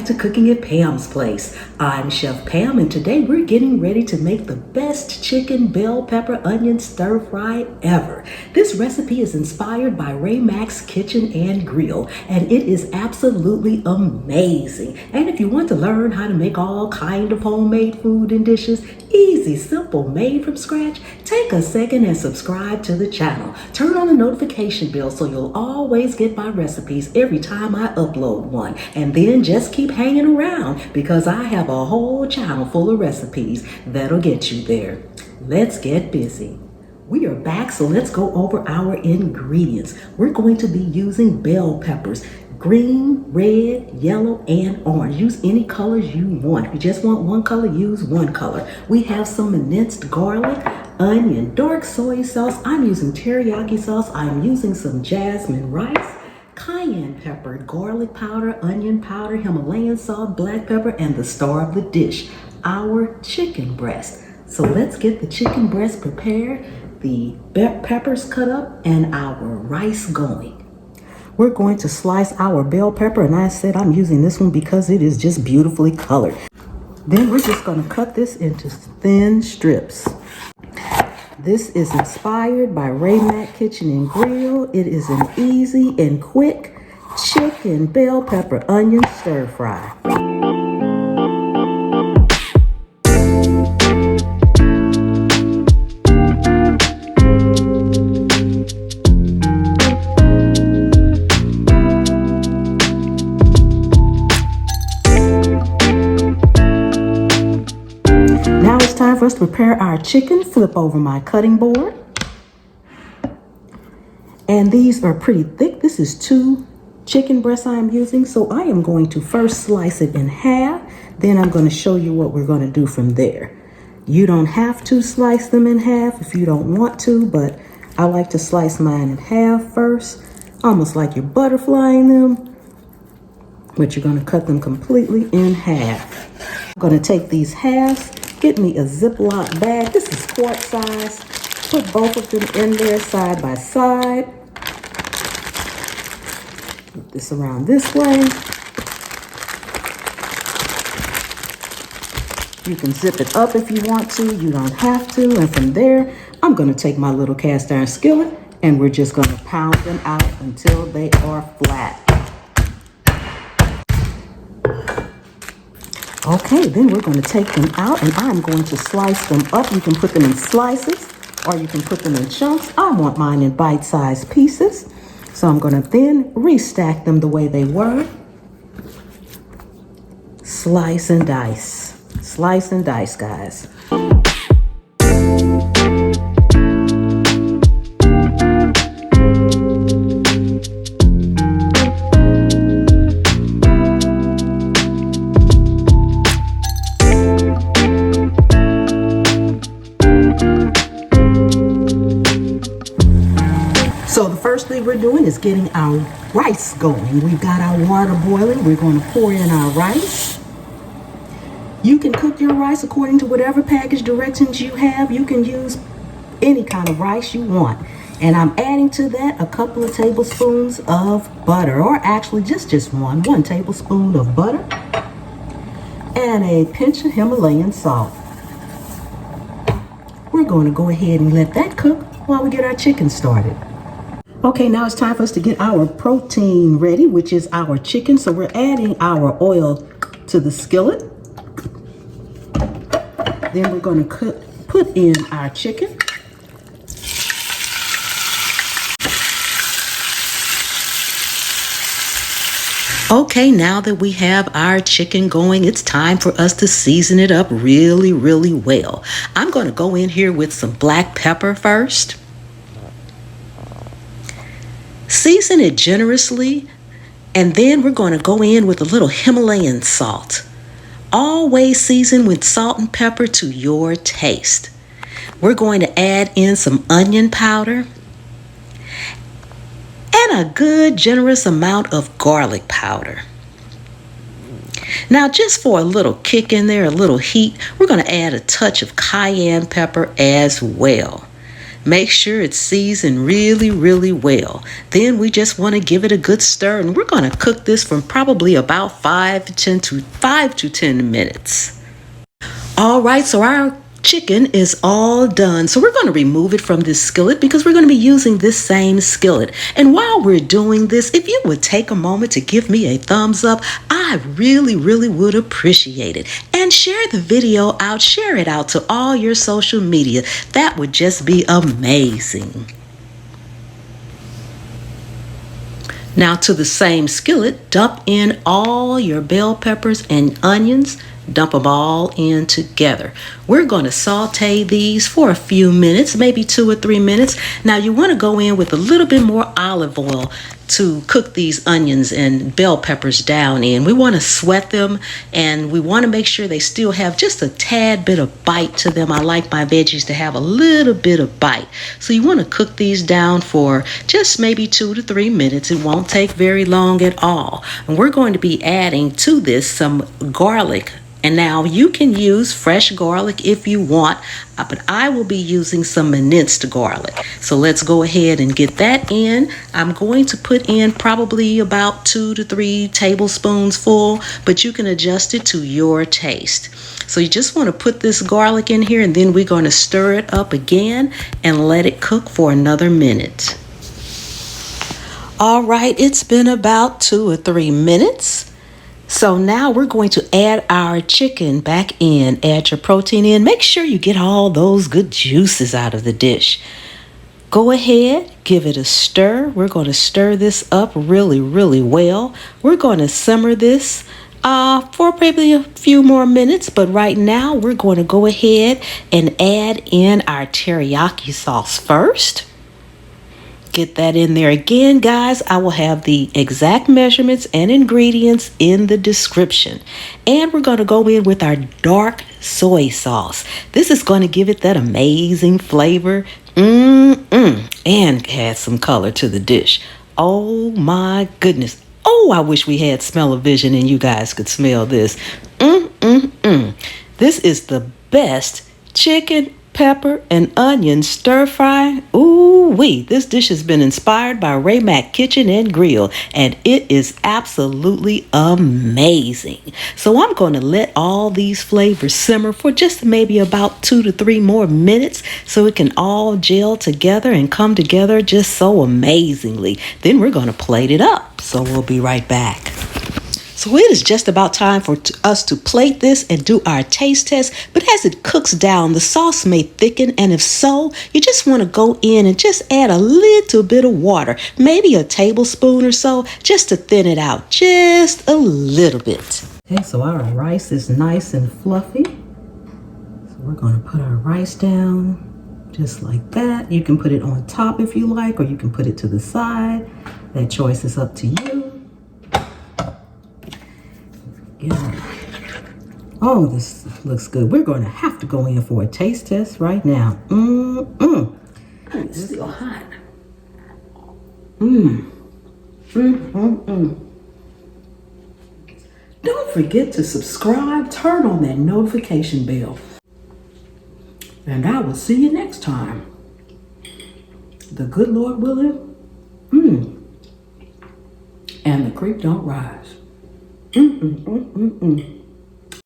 back to Cooking at Pam's Place. I'm Chef Pam, and today we're getting ready to make the best chicken bell pepper onion stir fry ever. This recipe is inspired by Mack's Kitchen and Grill, and it is absolutely amazing. And if you want to learn how to make all kind of homemade food and dishes, easy, simple, made from scratch, take a second and subscribe to the channel. Turn on the notification bell so you'll always get my recipes every time I upload one. And then just keep hanging around because I have a whole channel full of recipes that'll get you there. Let's get busy. We are back, so let's go over our ingredients. We're going to be using bell peppers. Green, red, yellow, and orange. Use any colors you want. If you just want one color, use one color. We have some minced garlic, onion, dark soy sauce. I'm using teriyaki sauce. I'm using some jasmine rice, cayenne pepper, garlic powder, onion powder, Himalayan salt, black pepper, and the star of the dish, our chicken breast. So let's get the chicken breast prepared, the peppers cut up, and our rice going. We're going to slice our bell pepper, and I said I'm using this one because it is just beautifully colored. Then we're just going to cut this into thin strips. This is inspired by Mack Kitchen and Grill. It is an easy and quick chicken bell pepper onion stir fry. Now it's time for us to prepare our chicken. Flip over my cutting board. And these are pretty thick. This is 2 chicken breasts I'm using. So I am going to first slice it in half. Then I'm going to show you what we're going to do from there. You don't have to slice them in half if you don't want to, but I like to slice mine in half first, almost like you're butterflying them. But you're going to cut them completely in half. I'm going to take these halves. Get me a Ziploc bag. This is quart size. Put both of them in there side by side. Put this around this way. You can zip it up if you want to. You don't have to. And from there, I'm going to take my little cast iron skillet and we're just going to pound them out until they are flat. Okay, then we're going to take them out and I'm going to slice them up. You can put them in slices or you can put them in chunks. I want mine in bite-sized pieces. So I'm going to then restack them the way they were. Slice and dice. Slice and dice, guys. So the first thing we're doing is getting our rice going. We've got our water boiling. We're going to pour in our rice. You can cook your rice according to whatever package directions you have. You can use any kind of rice you want. And I'm adding to that a couple of tablespoons of butter, or actually just one tablespoon of butter and a pinch of Himalayan salt. We're going to go ahead and let that cook while we get our chicken started. Okay, now it's time for us to get our protein ready, which is our chicken. So we're adding our oil to the skillet. Then we're going to put in our chicken. Okay, now that we have our chicken going, it's time for us to season it up really, really well. I'm going to go in here with some black pepper first. Season it generously, and then we're going to go in with a little Himalayan salt. Always season with salt and pepper to your taste. We're going to add in some onion powder and a good generous amount of garlic powder. Now, just for a little kick in there, a little heat, we're going to add a touch of cayenne pepper as well. Make sure it's seasoned really, really well. Then we just want to give it a good stir, and we're going to cook this from probably about 5 to 10 minutes. All right, so our chicken is all done. So we're going to remove it from this skillet because we're going to be using this same skillet. And while we're doing this, if you would take a moment to give me a thumbs up, I really, really would appreciate it. And share the video out, share it out to all your social media. That would just be amazing. Now to the same skillet, dump in all your bell peppers and onions. Dump them all in together. We're going to saute these for a few minutes, maybe 2 or 3 minutes. Now you want to go in with a little bit more olive oil to cook these onions and bell peppers down in. We want to sweat them, and we want to make sure they still have just a tad bit of bite to them. I like my veggies to have a little bit of bite. So you want to cook these down for just maybe 2 to 3 minutes. It won't take very long at all. And we're going to be adding to this some garlic. And now you can use fresh garlic if you want, but I will be using some minced garlic. So let's go ahead and get that in. I'm going to put in probably about 2 to 3 tablespoons full, but you can adjust it to your taste. So you just want to put this garlic in here, and then we're going to stir it up again and let it cook for another minute. All right, it's been about 2 or 3 minutes. So now we're going to add our chicken back in. Add your protein in. Make sure you get all those good juices out of the dish. Go ahead, give it a stir. We're going to stir this up really, really well. We're going to simmer this for probably a few more minutes, but right now we're going to go ahead and add in our teriyaki sauce first. Get that in there again, guys. I will have the exact measurements and ingredients in the description. And we're going to go in with our dark soy sauce. This is going to give it that amazing flavor. And add some color to the dish. Oh my goodness. Oh, I wish we had smell-o-vision and you guys could smell this. This is the best chicken, pepper, and onion stir fry. Ooh-wee. This dish has been inspired by Mack Kitchen and Grill, and it is absolutely amazing. So I'm going to let all these flavors simmer for just maybe about 2 to 3 more minutes so it can all gel together and come together just so amazingly. Then we're going to plate it up. So we'll be right back. So it is just about time for us to plate this and do our taste test. But as it cooks down, the sauce may thicken. And if so, you just want to go in and just add a little bit of water, maybe a tablespoon or so, just to thin it out just a little bit. Okay, so our rice is nice and fluffy. So we're going to put our rice down just like that. You can put it on top if you like, or you can put it to the side. That choice is up to you. Yeah. Oh, this looks good. We're going to have to go in for a taste test right now. It's still hot. Don't forget to subscribe, turn on that notification bell. And I will see you next time. The good Lord willing. And the creek don't rise.